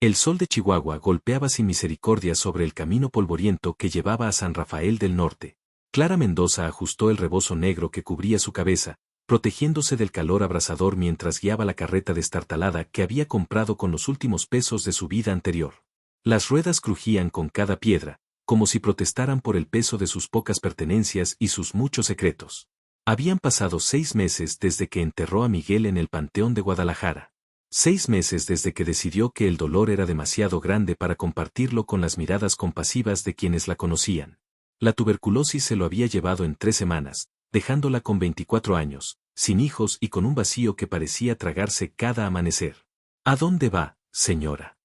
El sol de Chihuahua golpeaba sin misericordia sobre el camino polvoriento que llevaba a San Rafael del Norte. Clara Mendoza ajustó el rebozo negro que cubría su cabeza, protegiéndose del calor abrasador mientras guiaba la carreta destartalada que había comprado con los últimos pesos de su vida anterior. Las ruedas crujían con cada piedra, como si protestaran por el peso de sus pocas pertenencias y sus muchos secretos. Habían pasado 6 meses desde que enterró a Miguel en el Panteón de Guadalajara. 6 meses desde que decidió que el dolor era demasiado grande para compartirlo con las miradas compasivas de quienes la conocían. La tuberculosis se lo había llevado en 3 semanas, dejándola con 24 años, sin hijos y con un vacío que parecía tragarse cada amanecer. ¿A dónde va, señora?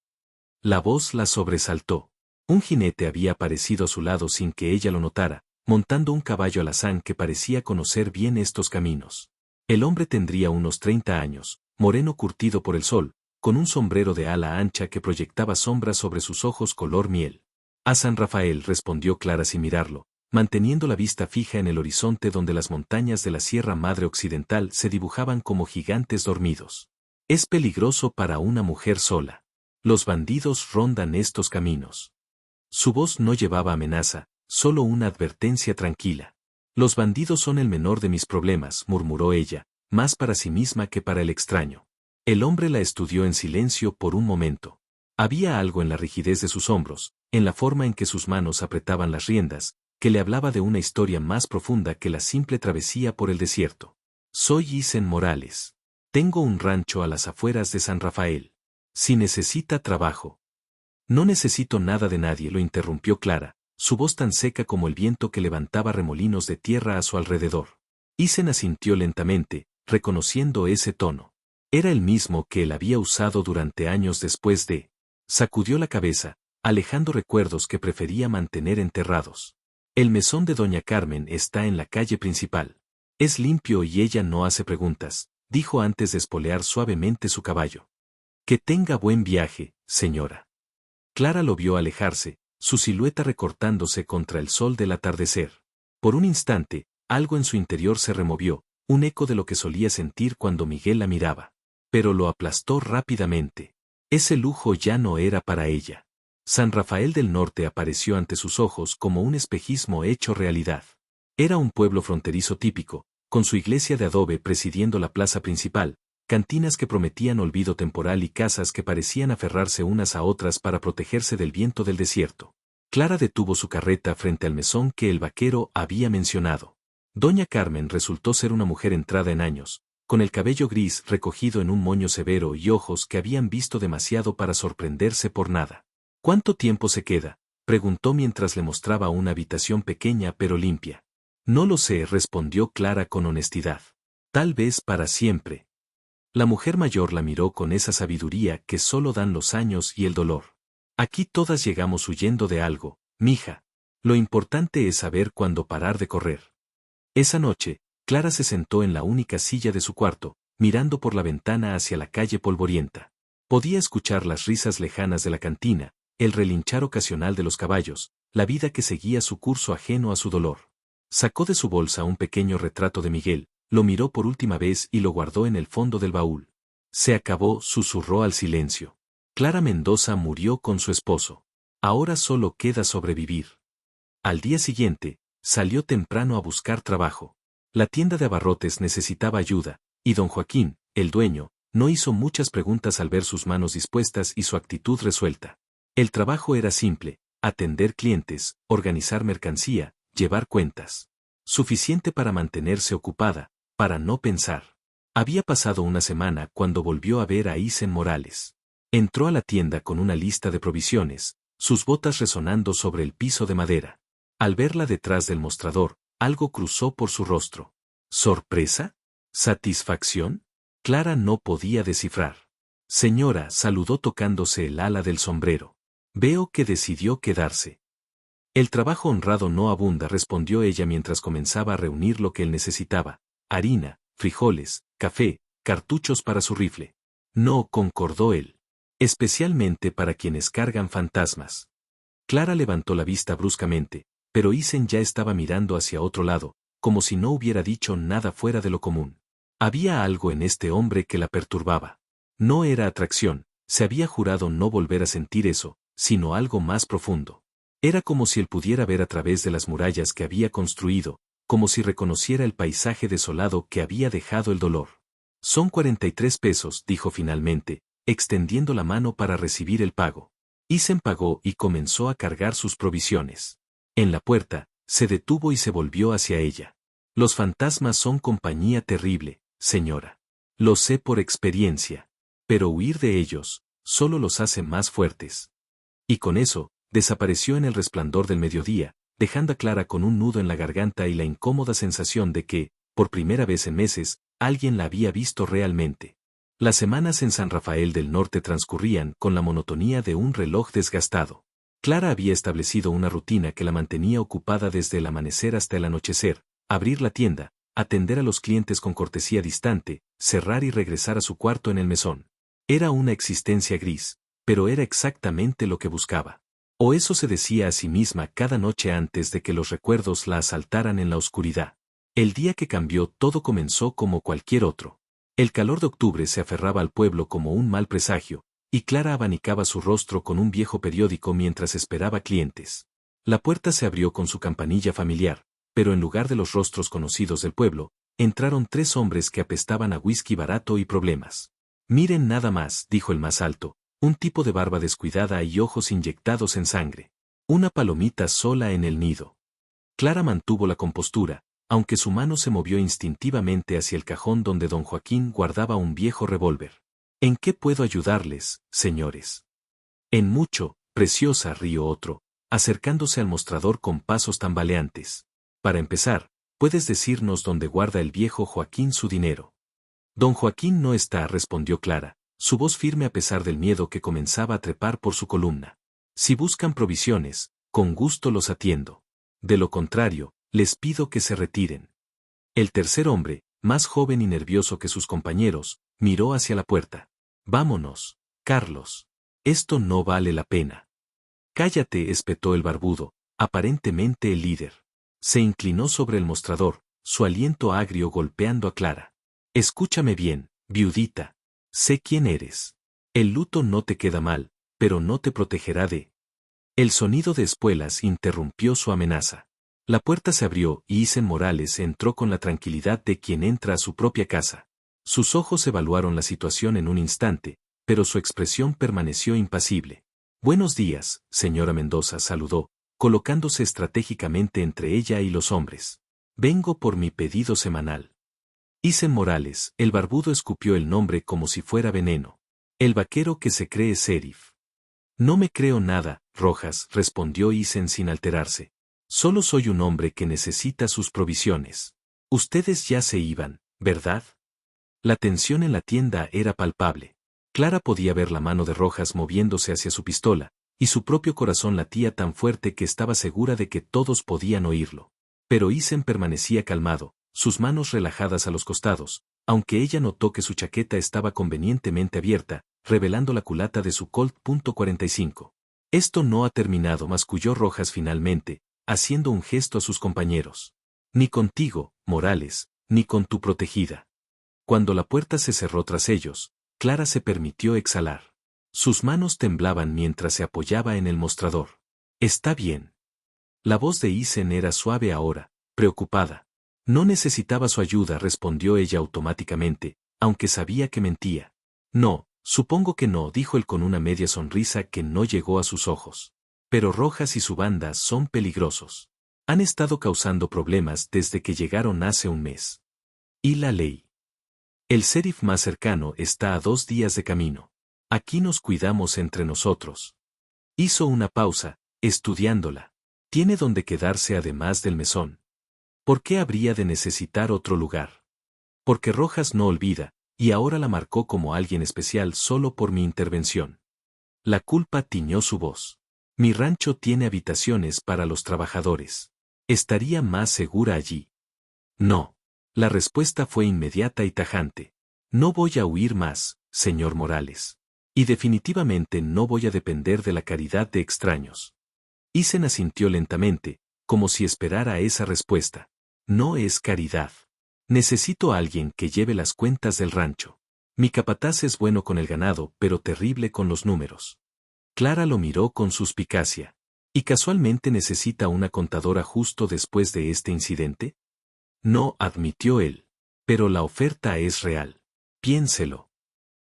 La voz la sobresaltó. Un jinete había aparecido a su lado sin que ella lo notara, montando un caballo alazán que parecía conocer bien estos caminos. El hombre tendría unos 30 años, moreno curtido por el sol, con un sombrero de ala ancha que proyectaba sombras sobre sus ojos color miel. A San Rafael, respondió Clara sin mirarlo, manteniendo la vista fija en el horizonte donde las montañas de la Sierra Madre Occidental se dibujaban como gigantes dormidos. Es peligroso para una mujer sola. Los bandidos rondan estos caminos. Su voz no llevaba amenaza, solo una advertencia tranquila. Los bandidos son el menor de mis problemas, murmuró ella, más para sí misma que para el extraño. El hombre la estudió en silencio por un momento. Había algo en la rigidez de sus hombros, en la forma en que sus manos apretaban las riendas, que le hablaba de una historia más profunda que la simple travesía por el desierto. Soy Isen Morales. Tengo un rancho a las afueras de San Rafael. Si necesita trabajo. No necesito nada de nadie, lo interrumpió Clara, su voz tan seca como el viento que levantaba remolinos de tierra a su alrededor. Isen asintió lentamente, reconociendo ese tono. Era el mismo que él había usado durante años después de... Sacudió la cabeza, alejando recuerdos que prefería mantener enterrados. El mesón de doña Carmen está en la calle principal. Es limpio y ella no hace preguntas, dijo antes de espolear suavemente su caballo. Que tenga buen viaje, señora. Clara lo vio alejarse, su silueta recortándose contra el sol del atardecer. Por un instante, algo en su interior se removió, un eco de lo que solía sentir cuando Miguel la miraba. Pero lo aplastó rápidamente. Ese lujo ya no era para ella. San Rafael del Norte apareció ante sus ojos como un espejismo hecho realidad. Era un pueblo fronterizo típico, con su iglesia de adobe presidiendo la plaza principal, cantinas que prometían olvido temporal y casas que parecían aferrarse unas a otras para protegerse del viento del desierto. Clara detuvo su carreta frente al mesón que el vaquero había mencionado. Doña Carmen resultó ser una mujer entrada en años, con el cabello gris recogido en un moño severo y ojos que habían visto demasiado para sorprenderse por nada. ¿Cuánto tiempo se queda?, preguntó mientras le mostraba una habitación pequeña pero limpia. No lo sé, respondió Clara con honestidad. Tal vez para siempre. La mujer mayor la miró con esa sabiduría que solo dan los años y el dolor. Aquí todas llegamos huyendo de algo, mija. Lo importante es saber cuándo parar de correr. Esa noche, Clara se sentó en la única silla de su cuarto, mirando por la ventana hacia la calle polvorienta. Podía escuchar las risas lejanas de la cantina, el relinchar ocasional de los caballos, la vida que seguía su curso ajeno a su dolor. Sacó de su bolsa un pequeño retrato de Miguel, lo miró por última vez y lo guardó en el fondo del baúl. Se acabó, susurró al silencio. Clara Mendoza murió con su esposo. Ahora solo queda sobrevivir. Al día siguiente, salió temprano a buscar trabajo. La tienda de abarrotes necesitaba ayuda, y don Joaquín, el dueño, no hizo muchas preguntas al ver sus manos dispuestas y su actitud resuelta. El trabajo era simple, atender clientes, organizar mercancía, llevar cuentas. Suficiente para mantenerse ocupada, para no pensar. Había pasado una semana cuando volvió a ver a Isen Morales. Entró a la tienda con una lista de provisiones, sus botas resonando sobre el piso de madera. Al verla detrás del mostrador, algo cruzó por su rostro. ¿Sorpresa? ¿Satisfacción? Clara no podía descifrar. Señora, saludó tocándose el ala del sombrero. Veo que decidió quedarse. El trabajo honrado no abunda, respondió ella mientras comenzaba a reunir lo que él necesitaba: harina, frijoles, café, cartuchos para su rifle. No, concordó él. Especialmente para quienes cargan fantasmas. Clara levantó la vista bruscamente, pero Isen ya estaba mirando hacia otro lado, como si no hubiera dicho nada fuera de lo común. Había algo en este hombre que la perturbaba. No era atracción, Se había jurado no volver a sentir eso, sino algo más profundo. Era como si él pudiera ver a través de las murallas que había construido, como si reconociera el paisaje desolado que había dejado el dolor. Son 43 pesos, dijo finalmente, extendiendo la mano para recibir el pago. Isen pagó y comenzó a cargar sus provisiones. En la puerta, se detuvo y se volvió hacia ella. Los fantasmas son compañía terrible, señora. Lo sé por experiencia. Pero huir de ellos, solo los hace más fuertes. Y con eso, desapareció en el resplandor del mediodía, dejando a Clara con un nudo en la garganta y la incómoda sensación de que, por primera vez en meses, alguien la había visto realmente. Las semanas en San Rafael del Norte transcurrían con la monotonía de un reloj desgastado. Clara había establecido una rutina que la mantenía ocupada desde el amanecer hasta el anochecer: abrir la tienda, atender a los clientes con cortesía distante, cerrar y regresar a su cuarto en el mesón. Era una existencia gris, pero era exactamente lo que buscaba. O eso se decía a sí misma cada noche antes de que los recuerdos la asaltaran en la oscuridad. El día que cambió todo comenzó como cualquier otro. El calor de octubre se aferraba al pueblo como un mal presagio, y Clara abanicaba su rostro con un viejo periódico mientras esperaba clientes. La puerta se abrió con su campanilla familiar, pero en lugar de los rostros conocidos del pueblo, entraron 3 hombres que apestaban a whisky barato y problemas. Miren nada más, dijo el más alto, un tipo de barba descuidada y ojos inyectados en sangre. Una palomita sola en el nido. Clara mantuvo la compostura, aunque su mano se movió instintivamente hacia el cajón donde don Joaquín guardaba un viejo revólver. ¿En qué puedo ayudarles, señores? En mucho, preciosa, rió otro, acercándose al mostrador con pasos tambaleantes. Para empezar, ¿puedes decirnos dónde guarda el viejo Joaquín su dinero? Don Joaquín no está, respondió Clara, su voz firme a pesar del miedo que comenzaba a trepar por su columna. Si buscan provisiones, con gusto los atiendo. De lo contrario, les pido que se retiren. El tercer hombre, más joven y nervioso que sus compañeros, miró hacia la puerta. Vámonos, Carlos. Esto no vale la pena. Cállate, espetó el barbudo, aparentemente el líder. Se inclinó sobre el mostrador, su aliento agrio golpeando a Clara. Escúchame bien, viudita. Sé quién eres. El luto no te queda mal, pero no te protegerá de... El sonido de espuelas interrumpió su amenaza. La puerta se abrió y Isen Morales entró con la tranquilidad de quien entra a su propia casa. Sus ojos evaluaron la situación en un instante, pero su expresión permaneció impasible. Buenos días, señora Mendoza, saludó, colocándose estratégicamente entre ella y los hombres. Vengo por mi pedido semanal. Isen Morales, el barbudo escupió el nombre como si fuera veneno. El vaquero que se cree sheriff. No me creo nada, Rojas, respondió Isen sin alterarse. Solo soy un hombre que necesita sus provisiones. Ustedes ya se iban, ¿verdad? La tensión en la tienda era palpable. Clara podía ver la mano de Rojas moviéndose hacia su pistola, y su propio corazón latía tan fuerte que estaba segura de que todos podían oírlo. Pero Isen permanecía calmado, sus manos relajadas a los costados, aunque ella notó que su chaqueta estaba convenientemente abierta, revelando la culata de su Colt .45. Esto no ha terminado, masculló Rojas finalmente, haciendo un gesto a sus compañeros. Ni contigo, Morales, ni con tu protegida. Cuando la puerta se cerró tras ellos, Clara se permitió exhalar. Sus manos temblaban mientras se apoyaba en el mostrador. Está bien. La voz de Isen era suave ahora, preocupada. No necesitaba su ayuda, respondió ella automáticamente, aunque sabía que mentía. No, supongo que no, dijo él con una media sonrisa que no llegó a sus ojos. Pero Rojas y su banda son peligrosos. Han estado causando problemas desde que llegaron hace un mes. ¿Y la ley? El sheriff más cercano está a 2 días de camino. Aquí nos cuidamos entre nosotros. Hizo una pausa, estudiándola. Tiene donde quedarse además del mesón. ¿Por qué habría de necesitar otro lugar? Porque Rojas no olvida, y ahora la marcó como alguien especial solo por mi intervención. La culpa tiñó su voz. Mi rancho tiene habitaciones para los trabajadores. ¿Estaría más segura allí? No. La respuesta fue inmediata y tajante. No voy a huir más, señor Morales. Y definitivamente no voy a depender de la caridad de extraños. Isen asintió lentamente, como si esperara esa respuesta. No es caridad. Necesito a alguien que lleve las cuentas del rancho. Mi capataz es bueno con el ganado, pero terrible con los números. Clara lo miró con suspicacia. ¿Y casualmente necesita una contadora justo después de este incidente? No, admitió él. Pero la oferta es real. Piénselo.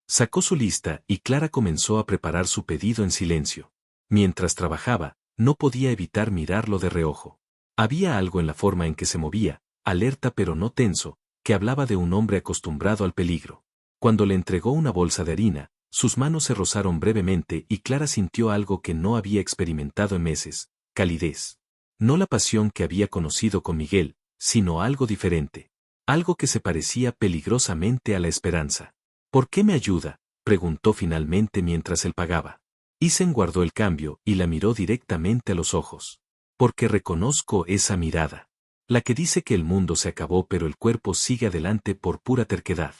Sacó su lista y Clara comenzó a preparar su pedido en silencio. Mientras trabajaba, no podía evitar mirarlo de reojo. Había algo en la forma en que se movía, alerta pero no tenso, que hablaba de un hombre acostumbrado al peligro. Cuando le entregó una bolsa de harina, sus manos se rozaron brevemente y Clara sintió algo que no había experimentado en meses: calidez. No la pasión que había conocido con Miguel, sino algo diferente. Algo que se parecía peligrosamente a la esperanza. ¿Por qué me ayuda?, preguntó finalmente mientras él pagaba. Isen guardó el cambio y la miró directamente a los ojos. Porque reconozco esa mirada. La que dice que el mundo se acabó pero el cuerpo sigue adelante por pura terquedad.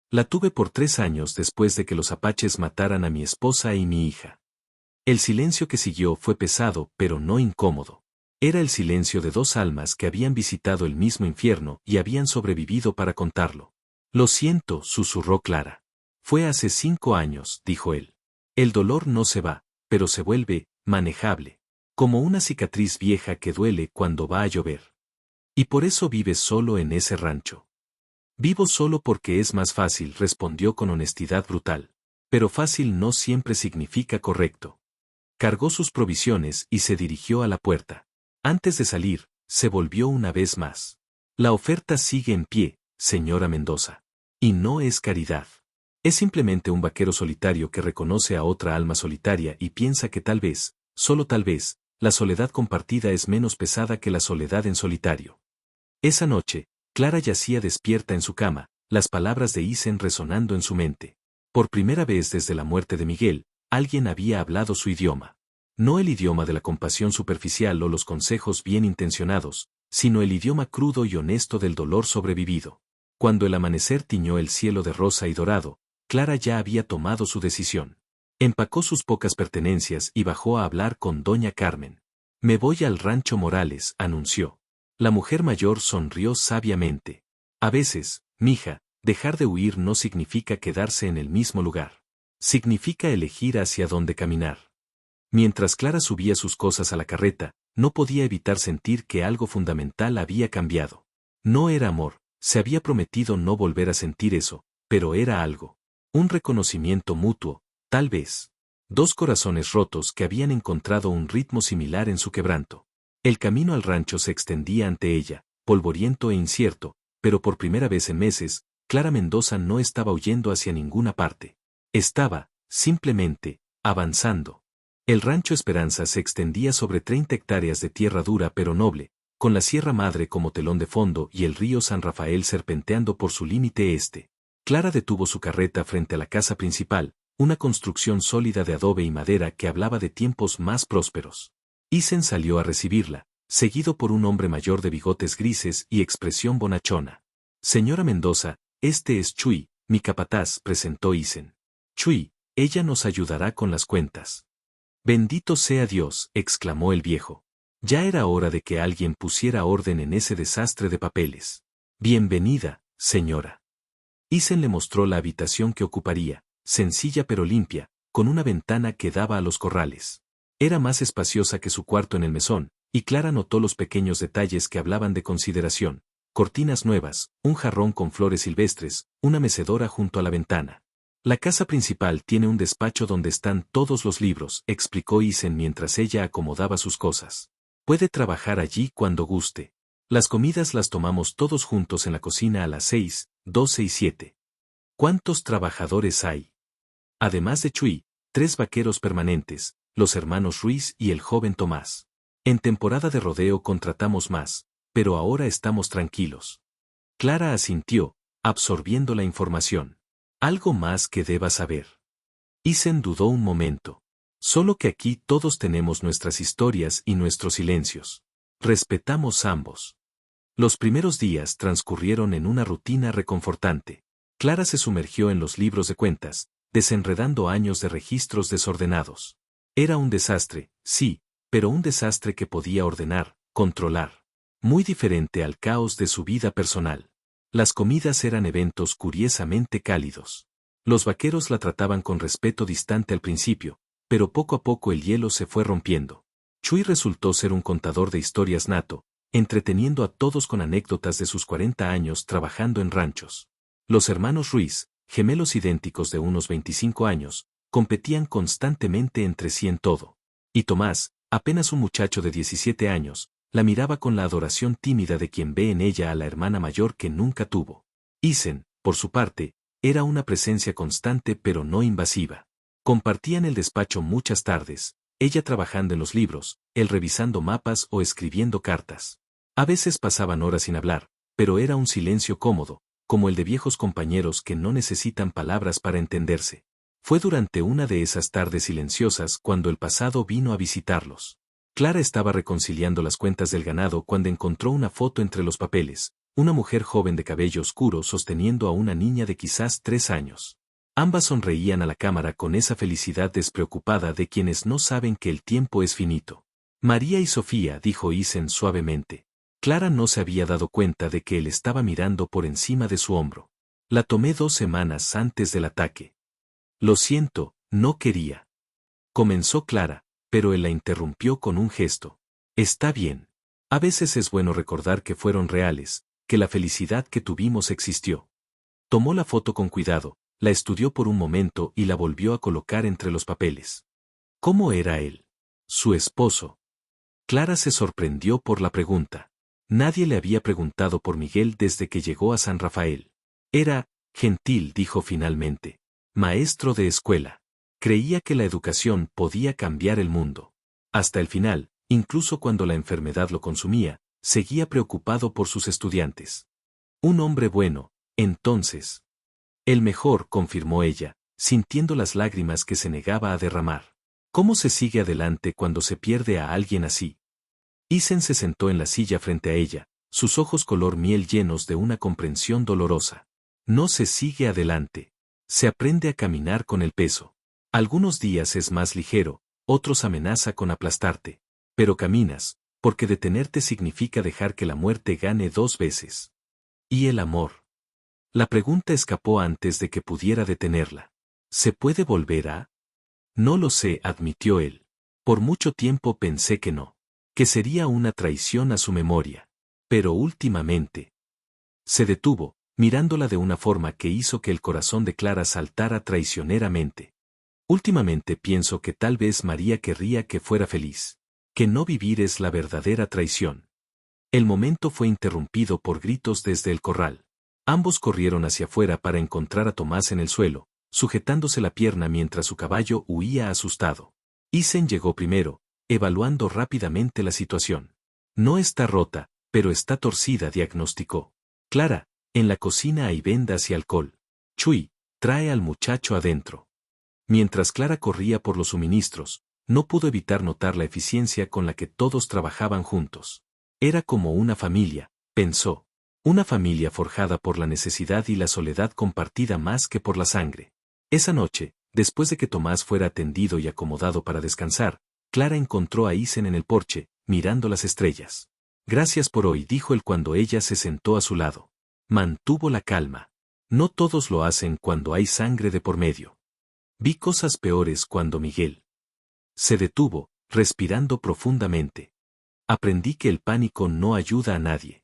La tuve por 3 años después de que los apaches mataran a mi esposa y mi hija. El silencio que siguió fue pesado pero no incómodo. Era el silencio de 2 almas que habían visitado el mismo infierno y habían sobrevivido para contarlo. Lo siento, susurró Clara. Fue hace 5 años, dijo él. El dolor no se va, pero se vuelve manejable. Como una cicatriz vieja que duele cuando va a llover. Y por eso vives solo en ese rancho. Vivo solo porque es más fácil, respondió con honestidad brutal. Pero fácil no siempre significa correcto. Cargó sus provisiones y se dirigió a la puerta. Antes de salir, se volvió una vez más. La oferta sigue en pie, señora Mendoza. Y no es caridad. Es simplemente un vaquero solitario que reconoce a otra alma solitaria y piensa que tal vez, solo tal vez, la soledad compartida es menos pesada que la soledad en solitario. Esa noche, Clara yacía despierta en su cama, las palabras de Isen resonando en su mente. Por primera vez desde la muerte de Miguel, alguien había hablado su idioma. No el idioma de la compasión superficial o los consejos bien intencionados, sino el idioma crudo y honesto del dolor sobrevivido. Cuando el amanecer tiñó el cielo de rosa y dorado, Clara ya había tomado su decisión. Empacó sus pocas pertenencias y bajó a hablar con doña Carmen. Me voy al rancho Morales, anunció. La mujer mayor sonrió sabiamente. A veces, mija, dejar de huir no significa quedarse en el mismo lugar. Significa elegir hacia dónde caminar. Mientras Clara subía sus cosas a la carreta, no podía evitar sentir que algo fundamental había cambiado. No era amor, se había prometido no volver a sentir eso, pero era algo. Un reconocimiento mutuo, tal vez. 2 corazones rotos que habían encontrado un ritmo similar en su quebranto. El camino al rancho se extendía ante ella, polvoriento e incierto, pero por primera vez en meses, Clara Mendoza no estaba huyendo hacia ninguna parte. Estaba, simplemente, avanzando. El rancho Esperanza se extendía sobre 30 hectáreas de tierra dura pero noble, con la Sierra Madre como telón de fondo y el río San Rafael serpenteando por su límite este. Clara detuvo su carreta frente a la casa principal, una construcción sólida de adobe y madera que hablaba de tiempos más prósperos. Isen salió a recibirla, seguido por un hombre mayor de bigotes grises y expresión bonachona. Señora Mendoza, este es Chuy, mi capataz, presentó Isen. Chuy, ella nos ayudará con las cuentas. Bendito sea Dios, exclamó el viejo. Ya era hora de que alguien pusiera orden en ese desastre de papeles. Bienvenida, señora. Isen le mostró la habitación que ocuparía, sencilla pero limpia, con una ventana que daba a los corrales. Era más espaciosa que su cuarto en el mesón, y Clara notó los pequeños detalles que hablaban de consideración: cortinas nuevas, un jarrón con flores silvestres, una mecedora junto a la ventana. La casa principal tiene un despacho donde están todos los libros, explicó Isen mientras ella acomodaba sus cosas. Puede trabajar allí cuando guste. Las comidas las tomamos todos juntos en la cocina a las 6, 12 y 7. ¿Cuántos trabajadores hay? Además de Chuy, 3 vaqueros permanentes, los hermanos Ruiz y el joven Tomás. En temporada de rodeo contratamos más, pero ahora estamos tranquilos. Clara asintió, absorbiendo la información. ¿Algo más que deba saber? Isen dudó un momento. Solo que aquí todos tenemos nuestras historias y nuestros silencios. Respetamos ambos. Los primeros días transcurrieron en una rutina reconfortante. Clara se sumergió en los libros de cuentas, desenredando años de registros desordenados. Era un desastre, sí, pero un desastre que podía ordenar, controlar. Muy diferente al caos de su vida personal. Las comidas eran eventos curiosamente cálidos. Los vaqueros la trataban con respeto distante al principio, pero poco a poco el hielo se fue rompiendo. Chuy resultó ser un contador de historias nato, entreteniendo a todos con anécdotas de sus 40 años trabajando en ranchos. Los hermanos Ruiz, gemelos idénticos de unos 25 años, competían constantemente entre sí en todo. Y Tomás, apenas un muchacho de 17 años, la miraba con la adoración tímida de quien ve en ella a la hermana mayor que nunca tuvo. Isen, por su parte, era una presencia constante pero no invasiva. Compartían el despacho muchas tardes, ella trabajando en los libros, él revisando mapas o escribiendo cartas. A veces pasaban horas sin hablar, pero era un silencio cómodo, como el de viejos compañeros que no necesitan palabras para entenderse. Fue durante una de esas tardes silenciosas cuando el pasado vino a visitarlos. Clara estaba reconciliando las cuentas del ganado cuando encontró una foto entre los papeles, una mujer joven de cabello oscuro sosteniendo a una niña de quizás 3 años. Ambas sonreían a la cámara con esa felicidad despreocupada de quienes no saben que el tiempo es finito. María y Sofía, dijo Isen suavemente. Clara no se había dado cuenta de que él estaba mirando por encima de su hombro. La tomé 2 semanas antes del ataque. Lo siento, no quería. Comenzó Clara, pero él la interrumpió con un gesto. Está bien. A veces es bueno recordar que fueron reales, que la felicidad que tuvimos existió. Tomó la foto con cuidado, la estudió por un momento y la volvió a colocar entre los papeles. ¿Cómo era él? Su esposo. Clara se sorprendió por la pregunta. Nadie le había preguntado por Miguel desde que llegó a San Rafael. Era gentil, dijo finalmente. Maestro de escuela. Creía que la educación podía cambiar el mundo. Hasta el final, incluso cuando la enfermedad lo consumía, seguía preocupado por sus estudiantes. Un hombre bueno, entonces. El mejor, confirmó ella, sintiendo las lágrimas que se negaba a derramar. ¿Cómo se sigue adelante cuando se pierde a alguien así? Isen se sentó en la silla frente a ella, sus ojos color miel llenos de una comprensión dolorosa. No se sigue adelante. Se aprende a caminar con el peso. Algunos días es más ligero, otros amenaza con aplastarte. Pero caminas, porque detenerte significa dejar que la muerte gane 2 veces. ¿Y el amor? La pregunta escapó antes de que pudiera detenerla. ¿Se puede volver a? No lo sé, admitió él. Por mucho tiempo pensé que no. Que sería una traición a su memoria. Pero últimamente. Se detuvo, mirándola de una forma que hizo que el corazón de Clara saltara traicioneramente. Últimamente pienso que tal vez María querría que fuera feliz. Que no vivir es la verdadera traición. El momento fue interrumpido por gritos desde el corral. Ambos corrieron hacia afuera para encontrar a Tomás en el suelo, sujetándose la pierna mientras su caballo huía asustado. Isen llegó primero, evaluando rápidamente la situación. No está rota, pero está torcida, diagnosticó. Clara, en la cocina hay vendas y alcohol. Chuy, trae al muchacho adentro. Mientras Clara corría por los suministros, no pudo evitar notar la eficiencia con la que todos trabajaban juntos. Era como una familia, pensó. Una familia forjada por la necesidad y la soledad compartida más que por la sangre. Esa noche, después de que Tomás fuera atendido y acomodado para descansar, Clara encontró a Isen en el porche, mirando las estrellas. Gracias por hoy, dijo él cuando ella se sentó a su lado. Mantuvo la calma. No todos lo hacen cuando hay sangre de por medio. Vi cosas peores cuando Miguel se detuvo, respirando profundamente. Aprendí que el pánico no ayuda a nadie.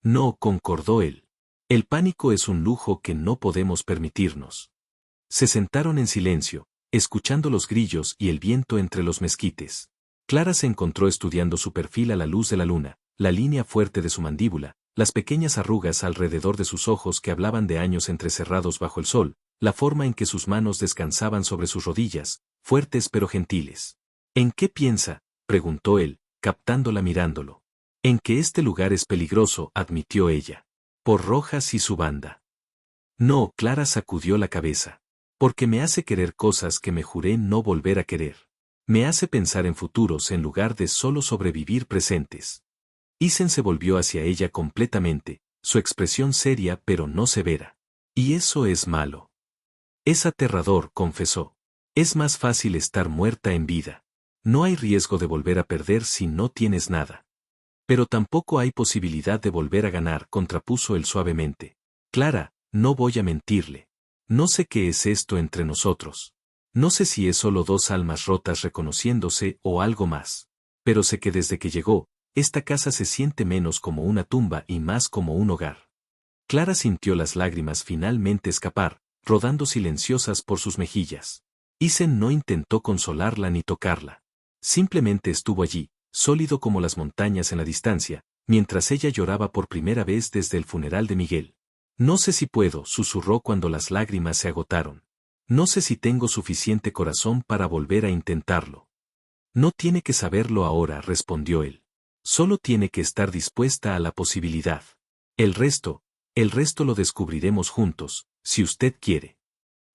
No, concordó él. El pánico es un lujo que no podemos permitirnos. Se sentaron en silencio, escuchando los grillos y el viento entre los mezquites. Clara se encontró estudiando su perfil a la luz de la luna, la línea fuerte de su mandíbula, las pequeñas arrugas alrededor de sus ojos que hablaban de años entrecerrados bajo el sol, la forma en que sus manos descansaban sobre sus rodillas, fuertes pero gentiles. ¿En qué piensa?, preguntó él, captándola mirándolo. En que este lugar es peligroso, admitió ella. Por Rojas y su banda. No, Clara sacudió la cabeza. Porque me hace querer cosas que me juré no volver a querer. Me hace pensar en futuros en lugar de solo sobrevivir presentes. Isen se volvió hacia ella completamente, su expresión seria pero no severa. Y eso es malo. Es aterrador, confesó. Es más fácil estar muerta en vida. No hay riesgo de volver a perder si no tienes nada. Pero tampoco hay posibilidad de volver a ganar, contrapuso él suavemente. Clara, no voy a mentirle. No sé qué es esto entre nosotros. No sé si es solo dos almas rotas reconociéndose o algo más. Pero sé que desde que llegó, esta casa se siente menos como una tumba y más como un hogar. Clara sintió las lágrimas finalmente escapar, rodando silenciosas por sus mejillas. Isen no intentó consolarla ni tocarla. Simplemente estuvo allí, sólido como las montañas en la distancia, mientras ella lloraba por primera vez desde el funeral de Miguel. No sé si puedo, susurró cuando las lágrimas se agotaron. No sé si tengo suficiente corazón para volver a intentarlo. No tiene que saberlo ahora, respondió él. Solo tiene que estar dispuesta a la posibilidad. El resto lo descubriremos juntos, si usted quiere.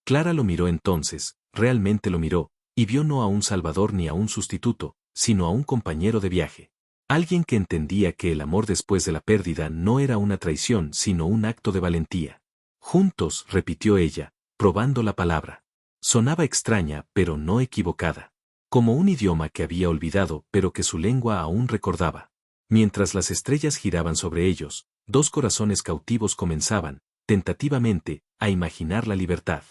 Clara lo miró entonces, realmente lo miró, y vio no a un salvador ni a un sustituto, sino a un compañero de viaje. Alguien que entendía que el amor después de la pérdida no era una traición sino un acto de valentía. Juntos, repitió ella, probando la palabra. Sonaba extraña, pero no equivocada. Como un idioma que había olvidado, pero que su lengua aún recordaba. Mientras las estrellas giraban sobre ellos, dos corazones cautivos comenzaban, tentativamente, a imaginar la libertad.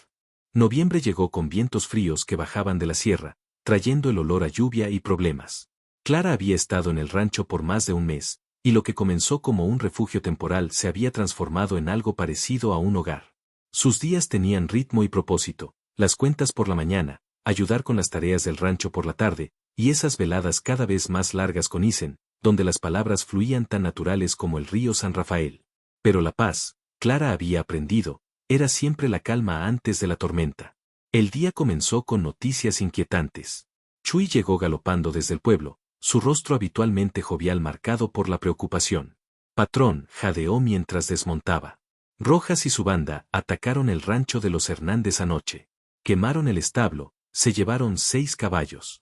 Noviembre llegó con vientos fríos que bajaban de la sierra, trayendo el olor a lluvia y problemas. Clara había estado en el rancho por más de un mes, y lo que comenzó como un refugio temporal se había transformado en algo parecido a un hogar. Sus días tenían ritmo y propósito, las cuentas por la mañana, ayudar con las tareas del rancho por la tarde, y esas veladas cada vez más largas con Isen, donde las palabras fluían tan naturales como el río San Rafael. Pero la paz, Clara había aprendido, era siempre la calma antes de la tormenta. El día comenzó con noticias inquietantes. Chuy llegó galopando desde el pueblo, su rostro habitualmente jovial marcado por la preocupación. Patrón, jadeó mientras desmontaba. Rojas y su banda atacaron el rancho de los Hernández anoche. Quemaron el establo, se llevaron 6 caballos.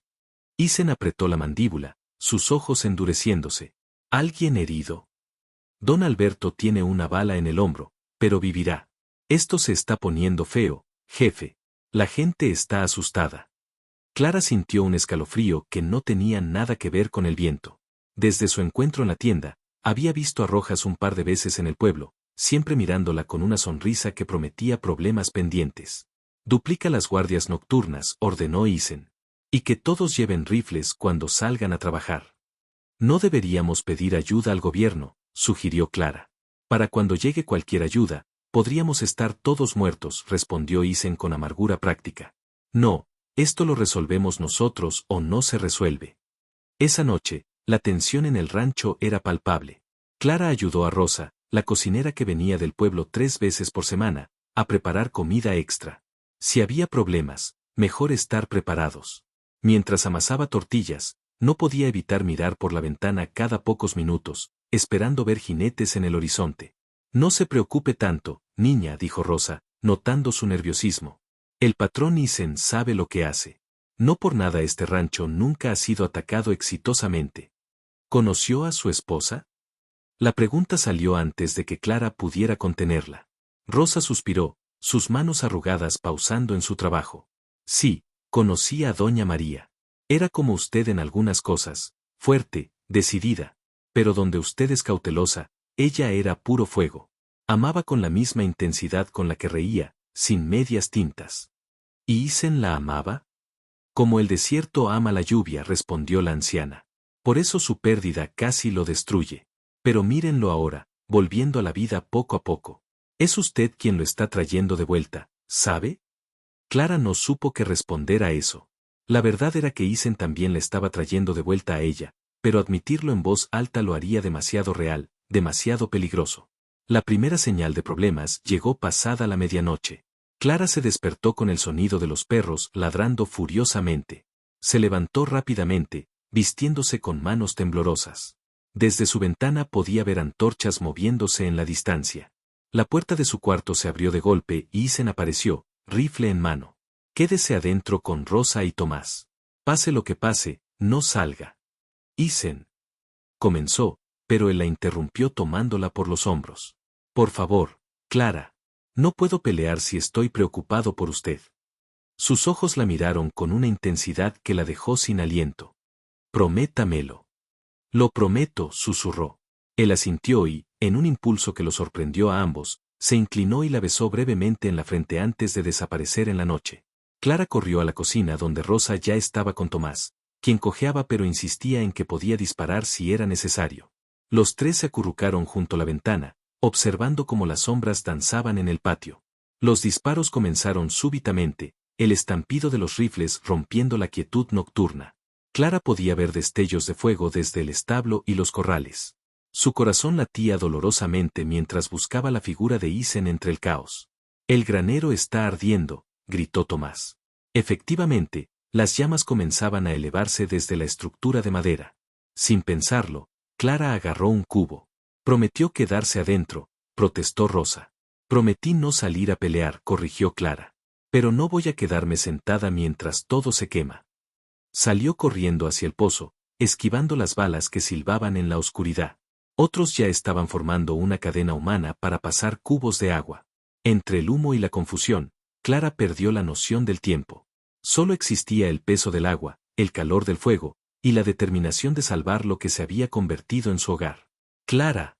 Isen apretó la mandíbula, sus ojos endureciéndose. ¿Alguien herido? Don Alberto tiene una bala en el hombro, pero vivirá. Esto se está poniendo feo, jefe. La gente está asustada. Clara sintió un escalofrío que no tenía nada que ver con el viento. Desde su encuentro en la tienda, había visto a Rojas un par de veces en el pueblo, siempre mirándola con una sonrisa que prometía problemas pendientes. Duplica las guardias nocturnas, ordenó Isen. Y que todos lleven rifles cuando salgan a trabajar. No deberíamos pedir ayuda al gobierno, sugirió Clara. Para cuando llegue cualquier ayuda, podríamos estar todos muertos, respondió Isen con amargura práctica. No, esto lo resolvemos nosotros o no se resuelve. Esa noche, la tensión en el rancho era palpable. Clara ayudó a Rosa, la cocinera que venía del pueblo 3 veces por semana, a preparar comida extra. Si había problemas, mejor estar preparados. Mientras amasaba tortillas, no podía evitar mirar por la ventana cada pocos minutos, esperando ver jinetes en el horizonte. No se preocupe tanto, niña, dijo Rosa, notando su nerviosismo. El patrón Isen sabe lo que hace. No por nada este rancho nunca ha sido atacado exitosamente. ¿Conoció a su esposa? La pregunta salió antes de que Clara pudiera contenerla. Rosa suspiró, sus manos arrugadas pausando en su trabajo. Sí, conocí a doña María. Era como usted en algunas cosas, fuerte, decidida. Pero donde usted es cautelosa, ella era puro fuego. Amaba con la misma intensidad con la que reía, sin medias tintas. ¿Y Isen la amaba? Como el desierto ama la lluvia, respondió la anciana. Por eso su pérdida casi lo destruye. Pero mírenlo ahora, volviendo a la vida poco a poco. Es usted quien lo está trayendo de vuelta, ¿sabe? Clara no supo qué responder a eso. La verdad era que Isen también le estaba trayendo de vuelta a ella, pero admitirlo en voz alta lo haría demasiado real, demasiado peligroso. La primera señal de problemas llegó pasada la medianoche. Clara se despertó con el sonido de los perros ladrando furiosamente. Se levantó rápidamente, vistiéndose con manos temblorosas. Desde su ventana podía ver antorchas moviéndose en la distancia. La puerta de su cuarto se abrió de golpe y Isen apareció, rifle en mano. Quédese adentro con Rosa y Tomás. Pase lo que pase, no salga. Isen. Comenzó, pero él la interrumpió tomándola por los hombros. Por favor, Clara. No puedo pelear si estoy preocupado por usted. Sus ojos la miraron con una intensidad que la dejó sin aliento. Prométamelo. Lo prometo, susurró. Él asintió y, en un impulso que lo sorprendió a ambos, Se inclinó y la besó brevemente en la frente antes de desaparecer en la noche. Clara corrió a la cocina donde Rosa ya estaba con Tomás, quien cojeaba pero insistía en que podía disparar si era necesario. Los tres se acurrucaron junto a la ventana, observando cómo las sombras danzaban en el patio. Los disparos comenzaron súbitamente, el estampido de los rifles rompiendo la quietud nocturna. Clara podía ver destellos de fuego desde el establo y los corrales. Su corazón latía dolorosamente mientras buscaba la figura de Isen entre el caos. «El granero está ardiendo», gritó Tomás. Efectivamente, las llamas comenzaban a elevarse desde la estructura de madera. Sin pensarlo, Clara agarró un cubo. «Prometió quedarse adentro», protestó Rosa. «Prometí no salir a pelear», corrigió Clara. «Pero no voy a quedarme sentada mientras todo se quema». Salió corriendo hacia el pozo, esquivando las balas que silbaban en la oscuridad. Otros ya estaban formando una cadena humana para pasar cubos de agua. Entre el humo y la confusión, Clara perdió la noción del tiempo. Solo existía el peso del agua, el calor del fuego, y la determinación de salvar lo que se había convertido en su hogar. «Clara».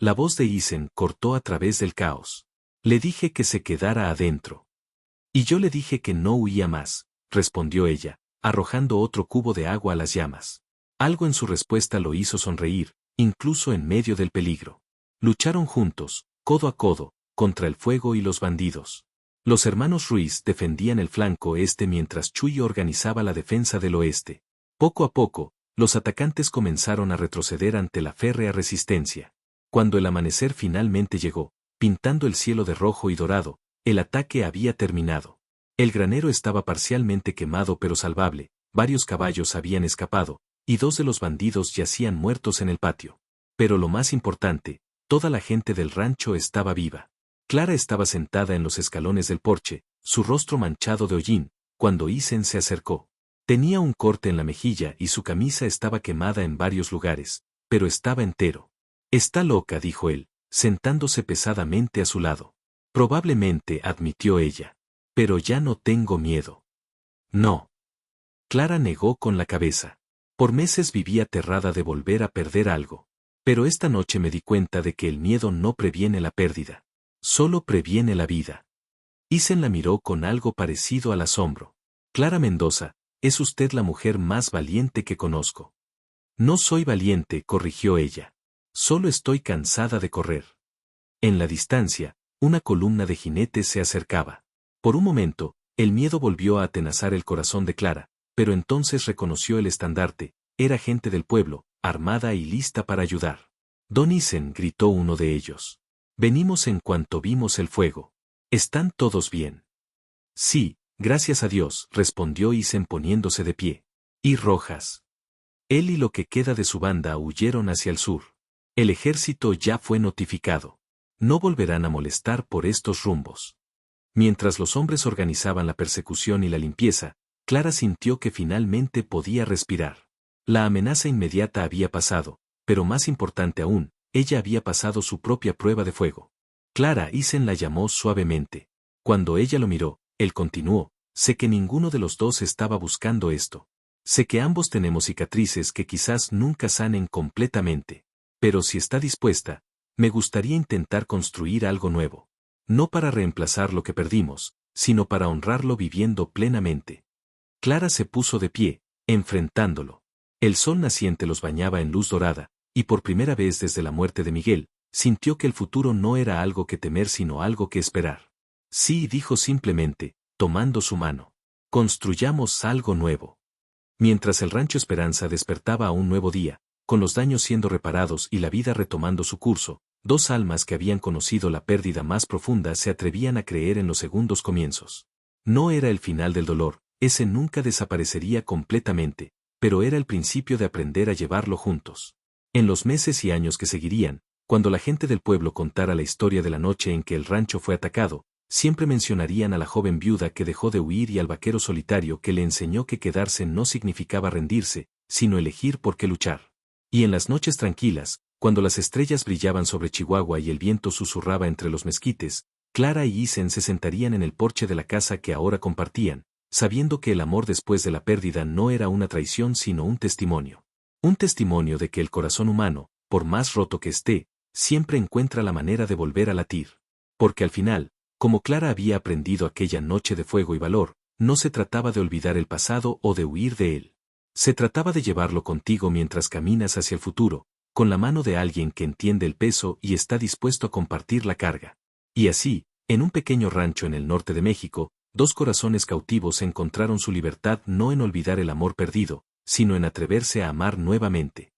La voz de Isen cortó a través del caos. «Le dije que se quedara adentro». «Y yo le dije que no huía más», respondió ella, arrojando otro cubo de agua a las llamas. Algo en su respuesta lo hizo sonreír, incluso en medio del peligro. Lucharon juntos, codo a codo, contra el fuego y los bandidos. Los hermanos Ruiz defendían el flanco este mientras Chuy organizaba la defensa del oeste. Poco a poco, los atacantes comenzaron a retroceder ante la férrea resistencia. Cuando el amanecer finalmente llegó, pintando el cielo de rojo y dorado, el ataque había terminado. El granero estaba parcialmente quemado pero salvable, varios caballos habían escapado, y 2 de los bandidos yacían muertos en el patio. Pero lo más importante, toda la gente del rancho estaba viva. Clara estaba sentada en los escalones del porche, su rostro manchado de hollín, cuando Isen se acercó. Tenía un corte en la mejilla y su camisa estaba quemada en varios lugares, pero estaba entero. «Está loca», dijo él, sentándose pesadamente a su lado. «Probablemente», admitió ella. «Pero ya no tengo miedo». «No». Clara negó con la cabeza. Por meses viví aterrada de volver a perder algo. Pero esta noche me di cuenta de que el miedo no previene la pérdida. Solo previene la vida. Isen la miró con algo parecido al asombro. «Clara Mendoza, es usted la mujer más valiente que conozco». «No soy valiente», corrigió ella. «Solo estoy cansada de correr». En la distancia, una columna de jinetes se acercaba. Por un momento, el miedo volvió a atenazar el corazón de Clara, pero entonces reconoció el estandarte, era gente del pueblo, armada y lista para ayudar. «Don Isen», gritó uno de ellos. «Venimos en cuanto vimos el fuego. ¿Están todos bien?» «Sí, gracias a Dios», respondió Isen poniéndose de pie. «¿Y Rojas?» Él y lo que queda de su banda huyeron hacia el sur. El ejército ya fue notificado. No volverán a molestar por estos rumbos. Mientras los hombres organizaban la persecución y la limpieza, Clara sintió que finalmente podía respirar. La amenaza inmediata había pasado, pero más importante aún, ella había pasado su propia prueba de fuego. «Clara», Isen la llamó suavemente. Cuando ella lo miró, él continuó: «Sé que ninguno de los dos estaba buscando esto. Sé que ambos tenemos cicatrices que quizás nunca sanen completamente. Pero si está dispuesta, me gustaría intentar construir algo nuevo. No para reemplazar lo que perdimos, sino para honrarlo viviendo plenamente». Clara se puso de pie, enfrentándolo. El sol naciente los bañaba en luz dorada, y por primera vez desde la muerte de Miguel, sintió que el futuro no era algo que temer sino algo que esperar. «Sí», dijo simplemente, tomando su mano. «Construyamos algo nuevo». Mientras el rancho Esperanza despertaba a un nuevo día, con los daños siendo reparados y la vida retomando su curso, 2 almas que habían conocido la pérdida más profunda se atrevían a creer en los segundos comienzos. No era el final del dolor, ese nunca desaparecería completamente, pero era el principio de aprender a llevarlo juntos. En los meses y años que seguirían, cuando la gente del pueblo contara la historia de la noche en que el rancho fue atacado, siempre mencionarían a la joven viuda que dejó de huir y al vaquero solitario que le enseñó que quedarse no significaba rendirse, sino elegir por qué luchar. Y en las noches tranquilas, cuando las estrellas brillaban sobre Chihuahua y el viento susurraba entre los mezquites, Clara y Isen se sentarían en el porche de la casa que ahora compartían, sabiendo que el amor después de la pérdida no era una traición sino un testimonio. Un testimonio de que el corazón humano, por más roto que esté, siempre encuentra la manera de volver a latir. porque al final, como Clara había aprendido aquella noche de fuego y valor, no se trataba de olvidar el pasado o de huir de él. Se trataba de llevarlo contigo mientras caminas hacia el futuro, con la mano de alguien que entiende el peso y está dispuesto a compartir la carga. Y así, en un pequeño rancho en el norte de México, dos corazones cautivos encontraron su libertad no en olvidar el amor perdido, sino en atreverse a amar nuevamente.